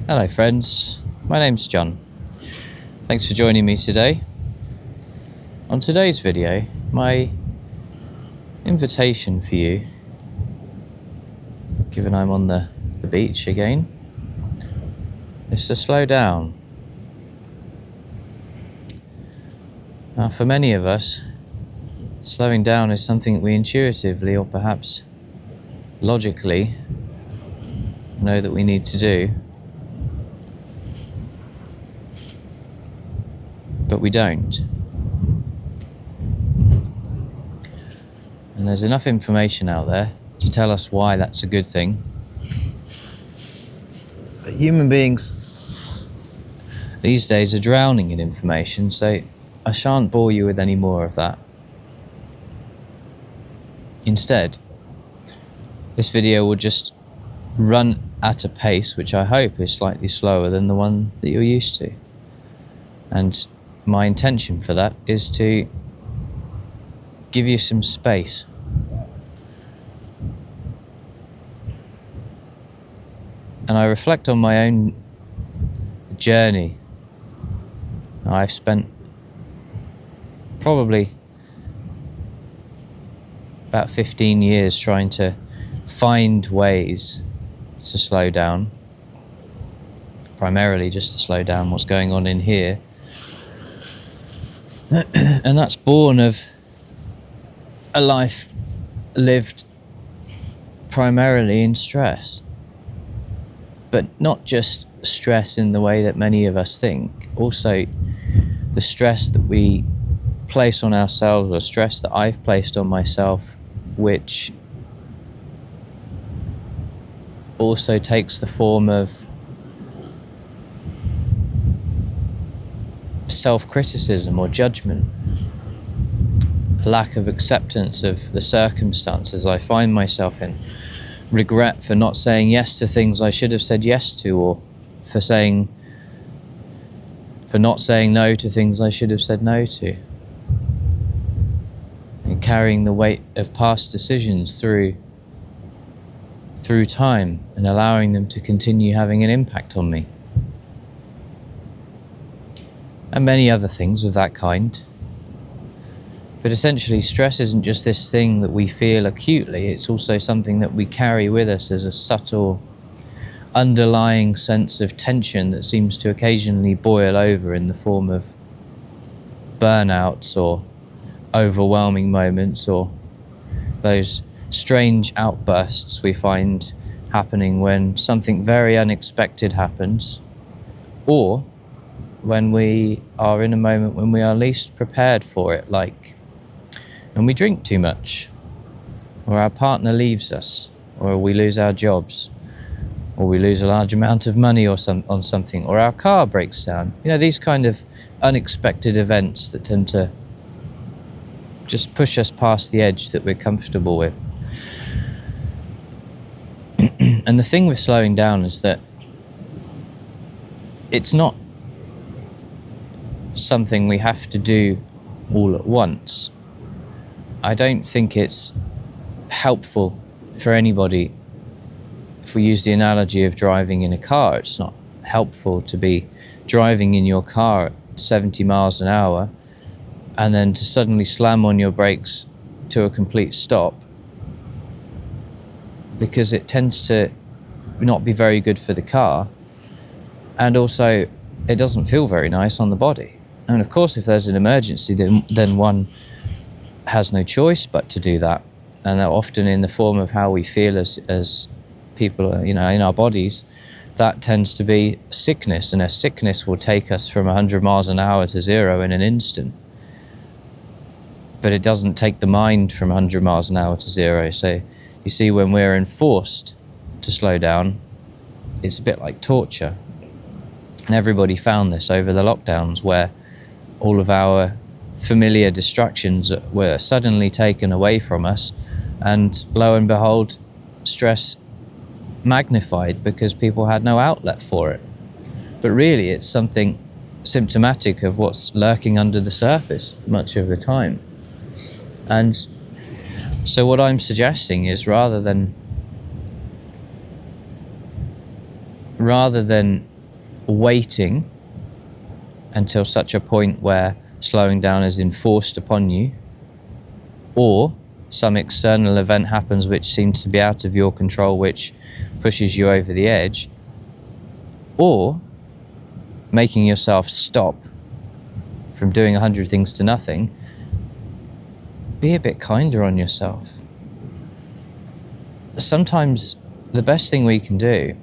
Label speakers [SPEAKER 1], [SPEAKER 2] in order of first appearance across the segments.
[SPEAKER 1] Hello friends, my name's John. Thanks for joining me today. On today's video, my invitation for you, given I'm on the beach again, is to slow down. Now for many of us, slowing down is something we intuitively or perhaps logically know that we need to do. But we don't. And there's enough information out there to tell us why that's a good thing. But human beings these days are drowning in information, so I shan't bore you with any more of that. Instead, this video will just run at a pace which I hope is slightly slower than the one that you're used to. And my intention for that is to give you some space. And I reflect on my own journey. I've spent probably about 15 years trying to find ways to slow down. Primarily just to slow down what's going on in here. And that's born of a life lived primarily in stress. But not just stress in the way that many of us think, also the stress that we place on ourselves, or stress that I've placed on myself, which also takes the form of self-criticism or judgment, lack of acceptance of the circumstances I find myself in, regret for not saying yes to things I should have said yes to, or for not saying no to things I should have said no to, and carrying the weight of past decisions through time and allowing them to continue having an impact on me. And many other things of that kind. But essentially, stress isn't just this thing that we feel acutely, it's also something that we carry with us as a subtle, underlying sense of tension that seems to occasionally boil over in the form of burnouts or overwhelming moments, or those strange outbursts we find happening when something very unexpected happens, or when we are in a moment when we are least prepared for it, like when we drink too much, or our partner leaves us, or we lose our jobs, or we lose a large amount of money on something, or our car breaks down. You know, these kind of unexpected events that tend to just push us past the edge that we're comfortable with. And the thing with slowing down is that it's not something we have to do all at once. I don't think it's helpful for anybody. If we use the analogy of driving in a car, it's not helpful to be driving in your car at 70 miles an hour and then to suddenly slam on your brakes to a complete stop, because it tends to not be very good for the car, and also it doesn't feel very nice on the body. And of course, if there's an emergency, then one has no choice but to do that. And that often in the form of how we feel as people, you know, in our bodies, that tends to be sickness. And a sickness will take us from 100 miles an hour to zero in an instant. But it doesn't take the mind from 100 miles an hour to zero. So you see, when we're enforced to slow down, it's a bit like torture. And everybody found this over the lockdowns, where all of our familiar distractions were suddenly taken away from us, and lo and behold, stress magnified because people had no outlet for it. But really, it's something symptomatic of what's lurking under the surface much of the time. And so what I'm suggesting is, rather than waiting until such a point where slowing down is enforced upon you, or some external event happens which seems to be out of your control, which pushes you over the edge, or making yourself stop from doing 100 things to nothing. Be a bit kinder on yourself. Sometimes the best thing we can do,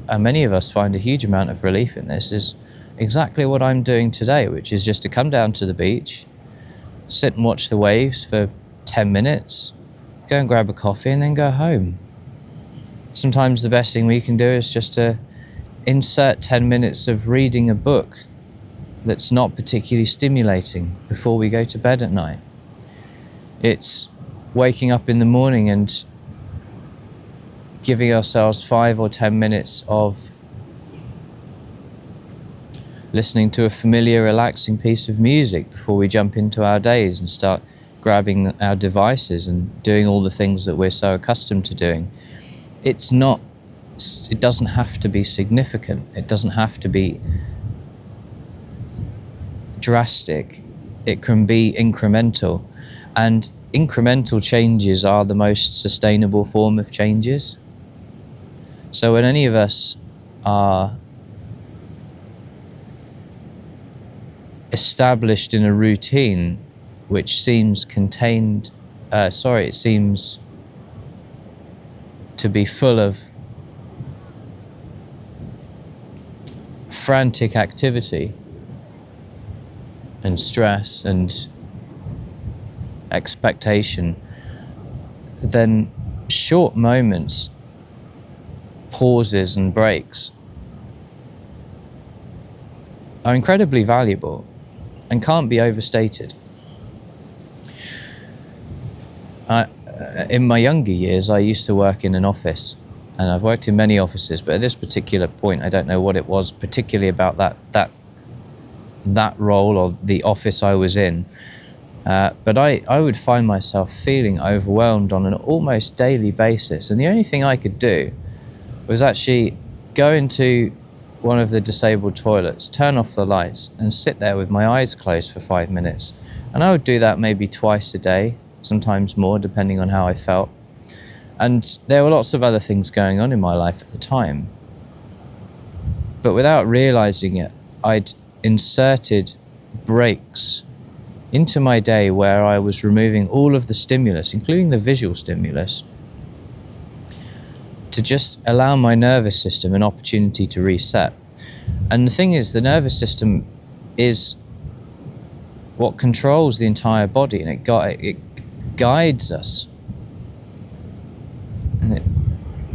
[SPEAKER 1] and many of us find a huge amount of relief in this, is exactly what I'm doing today, which is just to come down to the beach, sit and watch the waves for 10 minutes, go and grab a coffee and then go home. Sometimes the best thing we can do is just to insert 10 minutes of reading a book that's not particularly stimulating before we go to bed at night. It's waking up in the morning and giving ourselves 5 or 10 minutes of listening to a familiar, relaxing piece of music before we jump into our days and start grabbing our devices and doing all the things that we're so accustomed to doing. It doesn't have to be significant. It doesn't have to be drastic. It can be incremental. And incremental changes are the most sustainable form of changes. So when any of us are established in a routine which seems it seems to be full of frantic activity and stress and expectation, then short moments, pauses and breaks are incredibly valuable and can't be overstated. In my younger years, I used to work in an office, and I've worked in many offices, but at this particular point, I don't know what it was particularly about that role or the office I was in. But I would find myself feeling overwhelmed on an almost daily basis, and the only thing I could do was actually go into one of the disabled toilets, turn off the lights, and sit there with my eyes closed for 5 minutes. And I would do that maybe twice a day, sometimes more, depending on how I felt. And there were lots of other things going on in my life at the time. But without realizing it, I'd inserted breaks into my day where I was removing all of the stimulus, including the visual stimulus, to just allow my nervous system an opportunity to reset. And the thing is, the nervous system is what controls the entire body, and it guides us. And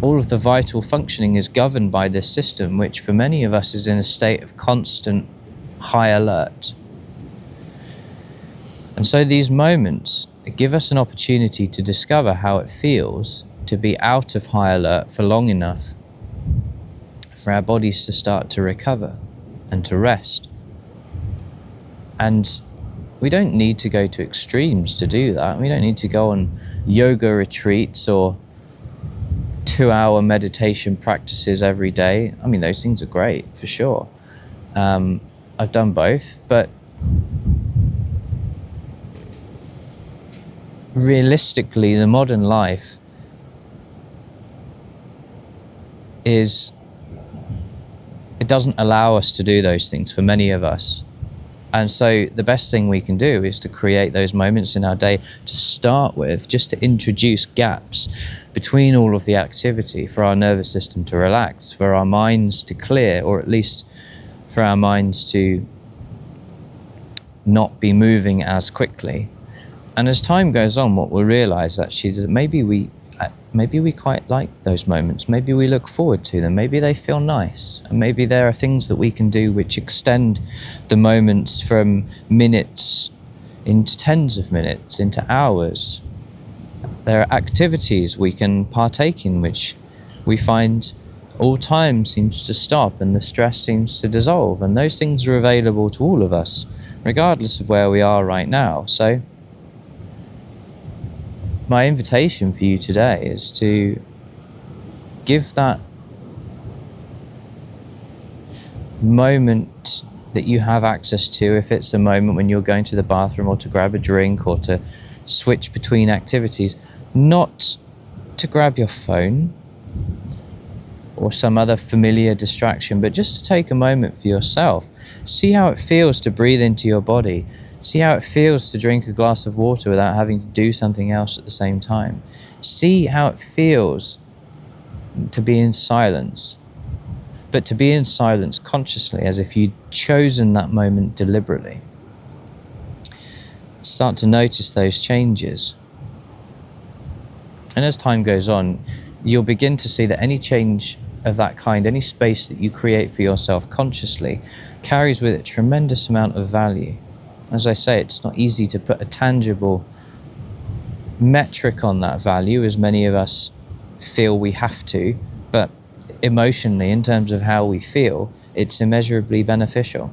[SPEAKER 1] all of the vital functioning is governed by this system, which for many of us is in a state of constant high alert. And so these moments give us an opportunity to discover how it feels to be out of high alert for long enough for our bodies to start to recover and to rest. And we don't need to go to extremes to do that. We don't need to go on yoga retreats or 2-hour meditation practices every day. I mean, those things are great, for sure. I've done both, but realistically, the modern life it doesn't allow us to do those things for many of us. And so the best thing we can do is to create those moments in our day to start with, just to introduce gaps between all of the activity for our nervous system to relax, for our minds to clear, or at least for our minds to not be moving as quickly. And as time goes on, what we'll realize actually is that maybe we quite like those moments. Maybe we look forward to them. Maybe they feel nice. And maybe there are things that we can do which extend the moments from minutes into tens of minutes, into hours. There are activities we can partake in which we find all time seems to stop and the stress seems to dissolve. And those things are available to all of us, regardless of where we are right now. So my invitation for you today is to give that moment that you have access to, if it's a moment when you're going to the bathroom or to grab a drink or to switch between activities, not to grab your phone or some other familiar distraction, but just to take a moment for yourself. See how it feels to breathe into your body. See how it feels to drink a glass of water without having to do something else at the same time. See how it feels to be in silence, but to be in silence consciously, as if you'd chosen that moment deliberately. Start to notice those changes. And as time goes on, you'll begin to see that any change of that kind, any space that you create for yourself consciously, carries with it a tremendous amount of value. As I say, it's not easy to put a tangible metric on that value, as many of us feel we have to, but emotionally, in terms of how we feel, it's immeasurably beneficial.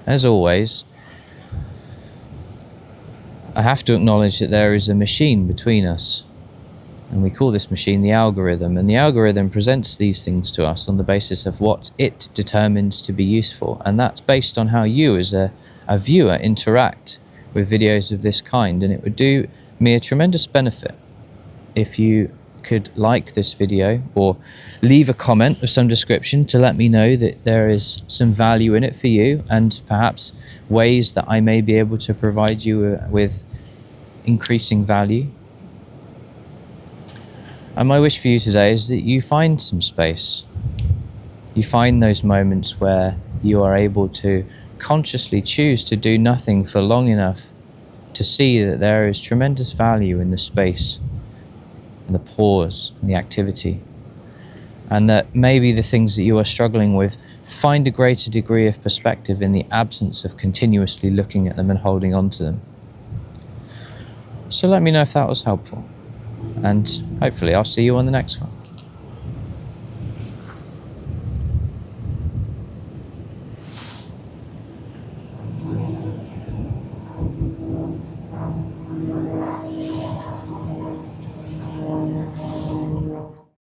[SPEAKER 1] As always, I have to acknowledge that there is a machine between us, and we call this machine the algorithm, and the algorithm presents these things to us on the basis of what it determines to be useful, and that's based on how you as a viewer interact with videos of this kind. And it would do me a tremendous benefit if you could like this video or leave a comment of some description to let me know that there is some value in it for you, and perhaps ways that I may be able to provide you with increasing value. And my wish for you today is that you find some space. You find those moments where you are able to consciously choose to do nothing for long enough to see that there is tremendous value in the space and the pause and the activity. And that maybe the things that you are struggling with, find a greater degree of perspective in the absence of continuously looking at them and holding on to them. So let me know if that was helpful. And hopefully I'll see you on the next one.